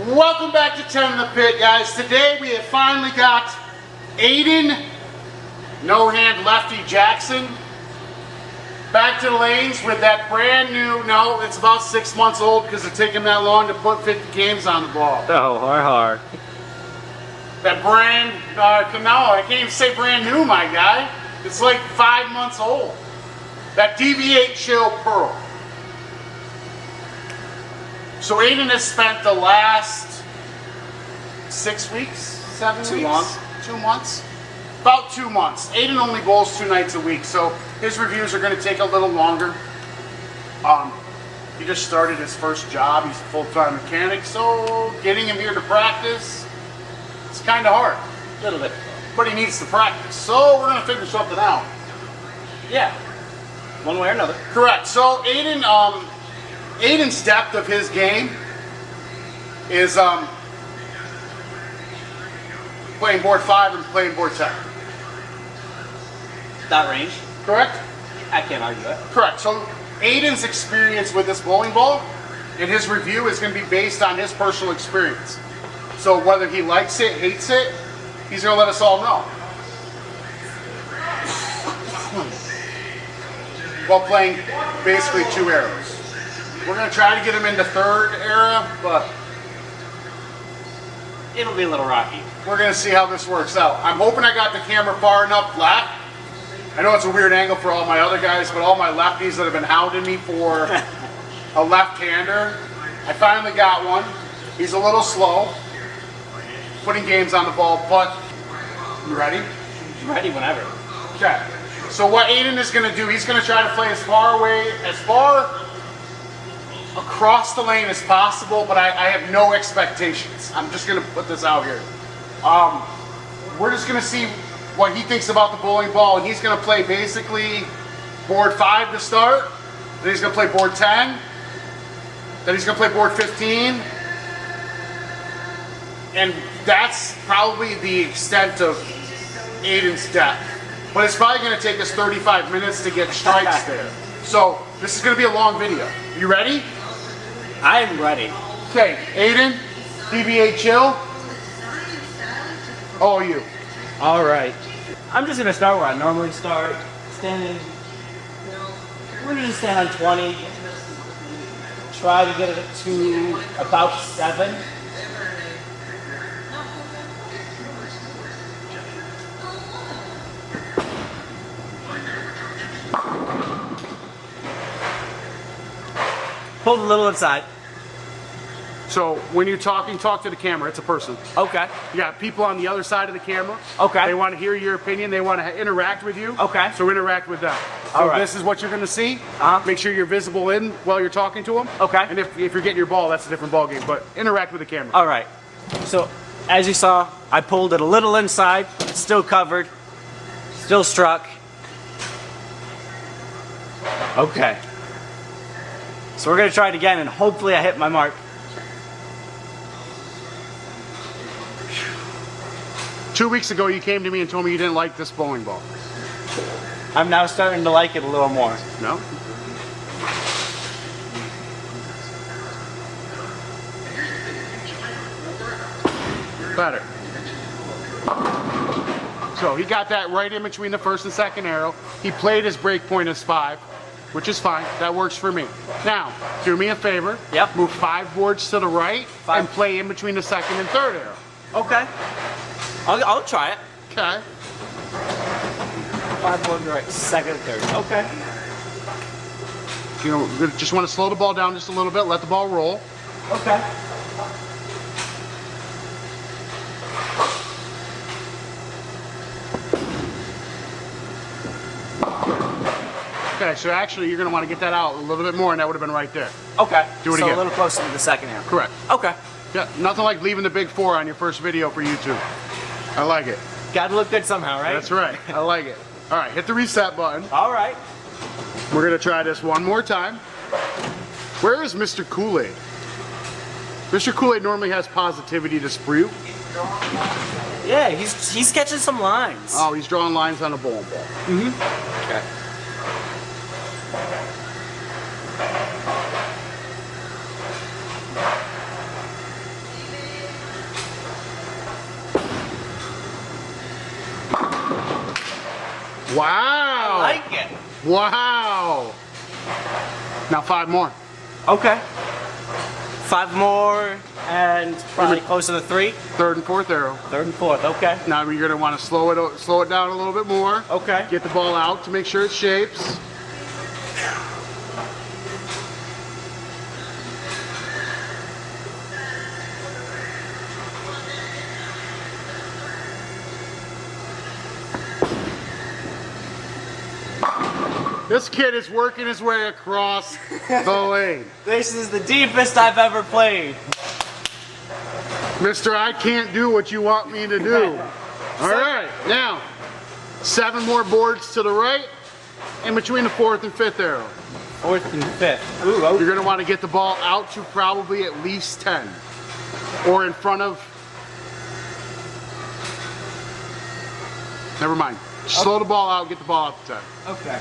Welcome back to 10 in the Pit, guys. Today we have finally got Aiden No-Hand Lefty Jackson back to the lanes with that brand new, no, it's about 6 months old because it took him that long to put 50 games on the ball. Oh, hard. That brand, no, I can't even say brand new, my guy. It's like 5 months old. That DV8 Chill Pearl. So Aiden has spent the last 6 weeks, 7 weeks? 2 months. 2 months? About 2 months. Aiden only bowls 2 nights a week, so his reviews are going to take a little longer. He just started his first job. He's a full-time mechanic, so getting him here to practice, it's kind of hard. A little bit. But he needs to practice, so we're going to figure something out. Yeah. One way or another. Correct. So Aiden, Aiden's depth of his game is playing board 5 and playing board 10. That range. Correct? I can't argue that. Correct. So Aiden's experience with this bowling ball and his review is going to be based on his personal experience. So whether he likes it, hates it, he's going to let us all know. While playing basically 2 arrows. We're going to try to get him into 3rd era, but It'll be a little rocky. we're going to see how this works out. I'm hoping I got the camera far enough left. I know it's a weird angle for all my other guys, but all my lefties that have been hounding me for a left-hander, I finally got one. He's a little slow, putting games on the ball, but you ready? Ready whenever. Okay. So what Aiden is going to do, he's going to try to play as far across the lane as possible, but I have no expectations. I'm just going to put this out here. We're just going to see what he thinks about the bowling ball, and he's going to play basically board 5 to start, then he's going to play board 10, then he's going to play board 15, and that's probably the extent of Aiden's depth. But it's probably going to take us 35 minutes to get strikes there. So this is going to be a long video. You ready? I am ready. Okay, Aiden, DV8 Chill. Oh, you. All right. I'm just going to start where I normally start. Standing. We're going to stand on 20. Try to get it to about 7. Pulled a little inside. So when you're talking, talk to the camera. It's a person. Okay. You got people on the other side of the camera. Okay. They want to hear your opinion. They want to interact with you. Okay. So interact with them. So All right. this is what you're going to see. Uh-huh. Make sure you're visible in while you're talking to them. Okay. And if you're getting your ball, that's a different ball game. But interact with the camera. All right. So as you saw, I pulled it a little inside. It's still covered. Still struck. Okay. So we're going to try it again, and hopefully I hit my mark. Two weeks ago, you came to me and told me you didn't like this bowling ball. I'm now starting to like it a little more. No? Better. So he got that right in between the 1st and 2nd arrow. He played his break point as 5, which is fine. That works for me. Now, do me a favor. Yep. Move 5 boards to the right 5. and play in between the 2nd and 3rd arrow. Okay. I'll try it. Okay. 5 boards right, 2nd, 3rd. Okay. You know, just want to slow the ball down just a little bit. Let the ball roll. Okay. Okay, so actually you're going to want to get that out a little bit more, and that would have been right there. Okay. Do it so again. a little closer to the 2nd arrow. Correct. Okay. Yeah, nothing like leaving the big 4 on your first video for YouTube. I like it. Got to look good somehow, right? That's right. I like it. All right, hit the reset button. All right. We're going to try this one more time. Where is Mr. Kool-Aid? Mr. Kool-Aid normally has positivity to sprue. Yeah, he's catching some lines. Oh, he's drawing lines on a bowling ball. Mm-hmm. Okay. Wow. I like it. Wow. Now 5 more. Okay. 5 more and probably close to the 3. 3rd and 4th arrow. 3rd and 4th. Okay. Now you're going to want to slow it down a little bit more. Okay. Get the ball out to make sure it shapes. This kid is working his way across the lane. This is the deepest I've ever played. Mister, I can't do what you want me to do. All right, now 7 more boards to the right, in between the 4th and 5th arrow. 4th and 5th. Ooh, okay. You're gonna want to get the ball out to probably at least 10, or in front of. Never mind. Slow the ball out. Get the ball out to 10. Okay.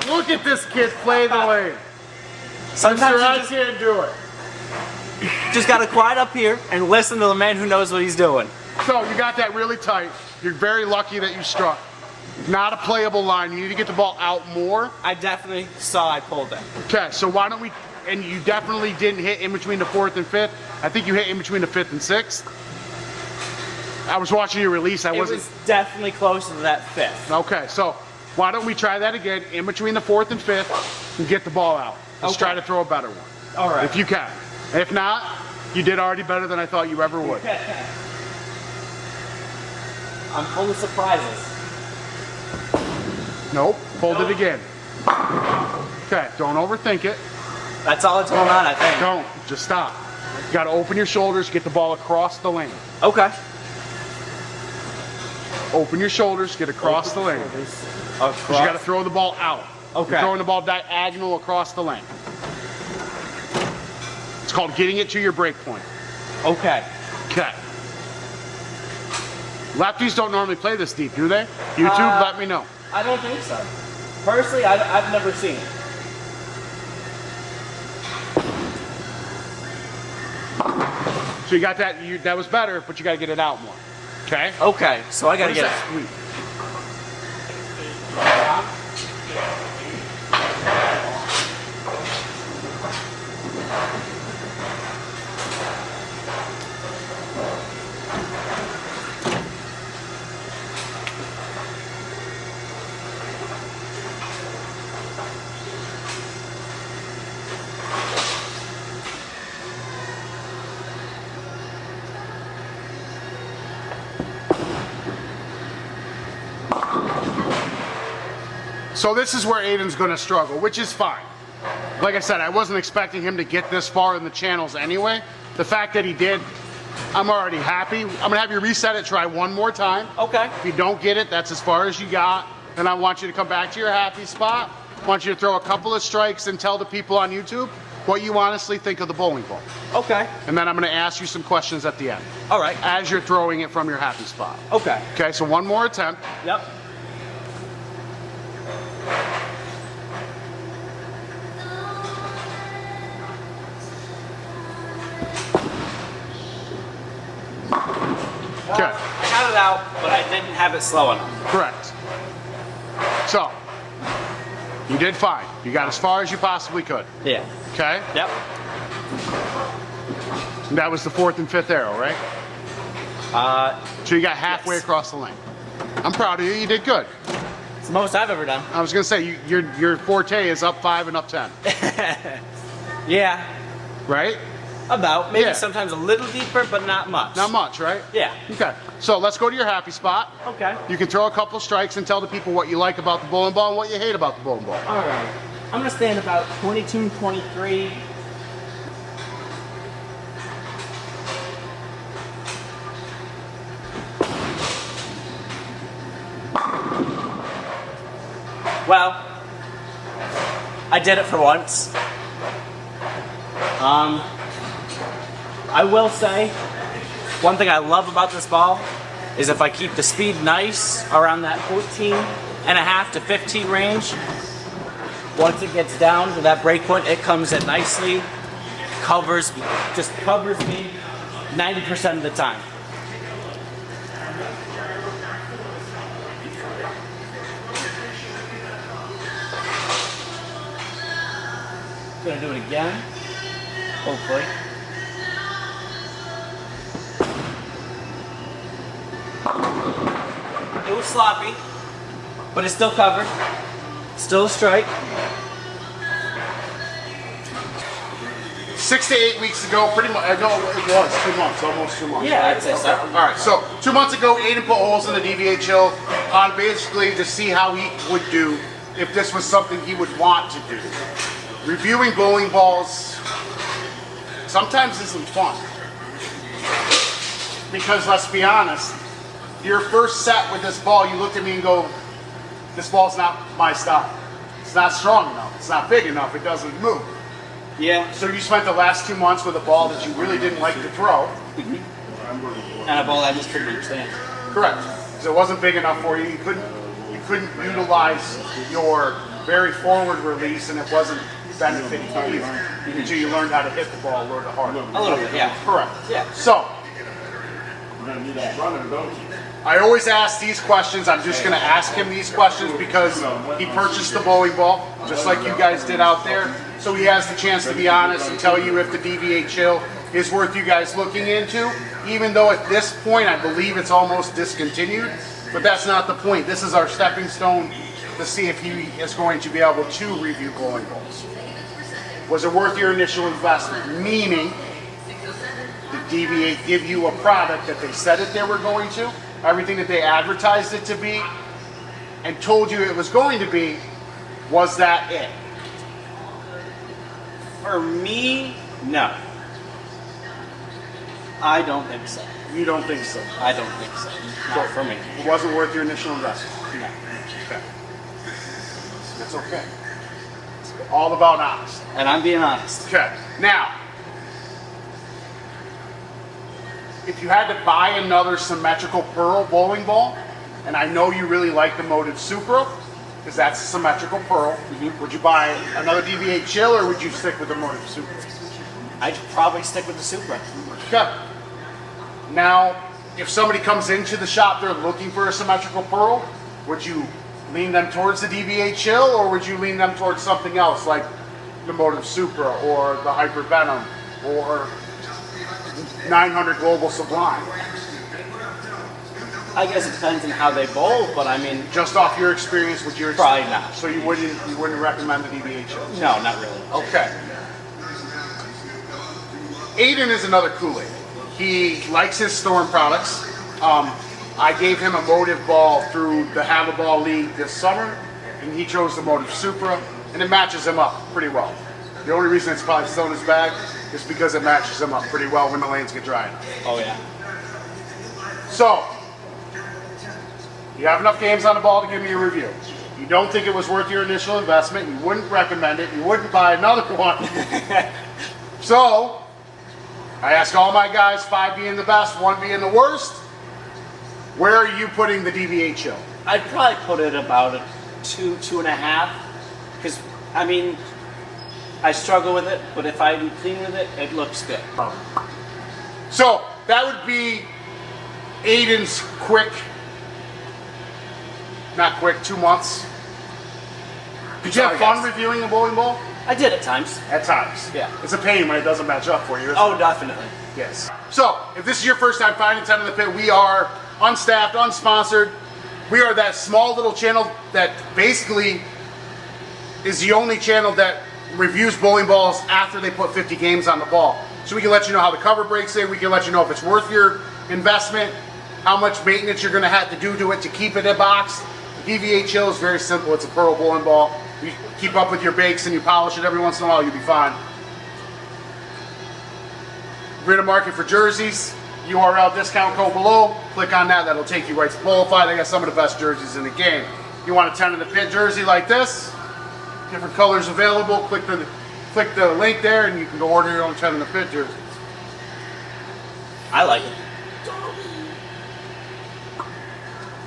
Look at this kid play the lane. Sometimes I you just, can't do it. just gotta quiet up here and listen to the man who knows what he's doing. So you got that really tight. You're very lucky that you struck. Not a playable line. You need to get the ball out more. I definitely saw I pulled it. Okay, so why don't we, and you definitely didn't hit in between the 4th and 5th. I think you hit in between the 5th and 6th. I was watching your release. It was definitely closer to that 5th. Okay, so why don't we try that again in between the 4th and 5th and get the ball out. Let's try to throw a better one. All right. If you can. If not, you did already better than I thought you ever would. I'm full of surprises. Nope, hold it again. Okay, don't overthink it. That's all that's going on, I think. Don't, just stop. You gotta open your shoulders, get the ball across the lane. Okay. Open your shoulders, get across the lane. Across. You gotta throw the ball out. Okay. You're throwing the ball diagonal across the lane. It's called getting it to your break point. Okay. Okay. Lefties don't normally play this deep, do they? YouTube, let me know. I don't think so. Personally, I've never seen it. So you got that, that was better, but you gotta get it out more. Okay? Okay, so I gotta What is get that? it. So this is where Aiden's gonna struggle, which is fine. Like I said, I wasn't expecting him to get this far in the channels anyway. The fact that he did, I'm already happy. I'm gonna have you reset it, try one more time. Okay. If you don't get it, that's as far as you got. Then I want you to come back to your happy spot. I want you to throw a couple of strikes and tell the people on YouTube what you honestly think of the bowling ball. Okay. And then I'm gonna ask you some questions at the end. All right. As you're throwing it from your happy spot. Okay. Okay, so one more attempt. Yep. Okay. I got it out, but I didn't have it slow enough. Correct. So, you did fine. You got as far as you possibly could. Yeah. Okay? Yep. And that was the 4th and 5th arrow, right? So you got halfway yes. across the lane. I'm proud of you. You did good. It's the most I've ever done. I was going to say, your forte is up 5 and up 10. Yeah. Right? About. Maybe Yeah. sometimes a little deeper, but not much. Not much, right? Yeah. Okay. So let's go to your happy spot. Okay. You can throw a couple strikes and tell the people what you like about the bowling ball and what you hate about the bowling ball. All right. I'm going to stand about 22, 23. Well, I did it for once. I will say, one thing I love about this ball is if I keep the speed nice around that 14 and a half to 15 range, Once it gets down to that break point, it comes in nicely, covers me 90% of the time. Gonna do it again, hopefully. It was sloppy, but it's still covered. Still a strike. 6 to 8 weeks ago, pretty much, no, it was 2 months, almost 2 months. Yeah, right? I'd say so. All right, so 2 months ago, Aiden put holes in the DV8 chill on basically to see how he would do if this was something he would want to do. Reviewing bowling balls sometimes isn't fun. Because let's be honest, your first set with this ball, you looked at me and go, this ball's not my style. It's not strong enough. It's not big enough. It doesn't move. Yeah. So you spent the last 2 months with a ball that you really didn't like to throw. And a ball I just couldn't understand. Correct. Because it wasn't big enough for you. You couldn't utilize your very forward release, and it wasn't benefiting you until you learned how to hit the ball a little bit harder. A little bit, yeah. Correct. Yeah. So I always ask these questions. I'm just going to ask him these questions because he purchased the bowling ball, just like you guys did out there. So he has the chance to be honest and tell you if the DV8 chill is worth you guys looking into, even though at this point I believe it's almost discontinued. But that's not the point. This is our stepping stone to see if he is going to be able to review bowling balls. Was it worth your initial investment? Meaning, did DV8 give you a product that they said that they were going to, everything that they advertised it to be, and told you it was going to be? Was that it? For me, no. I don't think so. You don't think so? I don't think so. Not for me. It wasn't worth your initial investment? No. Okay. That's okay. It's all about honesty. And I'm being honest. Okay. Now, if you had to buy another symmetrical pearl bowling ball, and I know you really like the Motive Supra, because that's a symmetrical pearl, would you buy another DV8 chill, or would you stick with the Motive Supra? I'd probably stick with the Supra. Okay. Now, if somebody comes into the shop, they're looking for a symmetrical pearl, would you lean them towards the DV8 chill, or would you lean them towards something else like the Motive Supra or the Hyper Venom or 900 Global Sublime? I guess it depends on how they bowl, but I mean, Just off your experience with your probably not. So you wouldn't recommend the DV8 chill? No, not really. Okay. Aiden is another Kool-Aid. He likes his Storm products. I gave him a Motive ball through the Have a Ball League this summer, and he chose the Motive Supra, and it matches him up pretty well. The only reason it's probably still in his bag is because it matches him up pretty well when the lanes get dry enough. Oh yeah. So, you have enough games on the ball to give me a review. You don't think it was worth your initial investment. You wouldn't recommend it. You wouldn't buy another one. So, I ask all my guys, 5 being the best, 1 being the worst, where are you putting the DV8 chill? I'd probably put it about a 2, 2.5. Because, I mean, I struggle with it, but if I'm clean with it, it looks good. So, that would be Aiden's quick, not quick, 2 months. Did you have fun reviewing a bowling ball? I did at times. At times. Yeah. It's a pain when it doesn't match up for you. Oh, definitely. Yes. So, if this is your first time finding 10 in the Pit, we are unstaffed, unsponsored. We are that small little channel that basically is the only channel that reviews bowling balls after they put 50 games on the ball. So we can let you know how the cover breaks in, we can let you know if it's worth your investment, how much maintenance you're going to have to do to it to keep it in box. The DV8 chill is very simple. It's a pearl bowling ball. You keep up with your bakes and you polish it every once in a while, you'll be fine. We're in a market for jerseys. URL discount code below. Click on that. That'll take you right to Bowlifi. They got some of the best jerseys in the game. You want a 10 in the Pit jersey like this? Different colors available. Click the link there and you can go order your own 10 in the Pit jersey. I like it.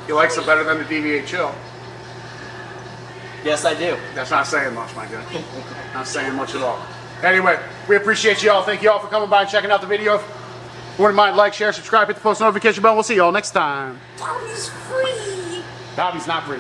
He likes it better than the DV8 chill. Yes, I do. That's not saying much, my guy. Not saying much at all. Anyway, we appreciate you all. Thank you all for coming by and checking out the video. If you wouldn't mind, like, share, subscribe, hit the post notification bell. We'll see you all next time. Dobby's free. Dobby's not free.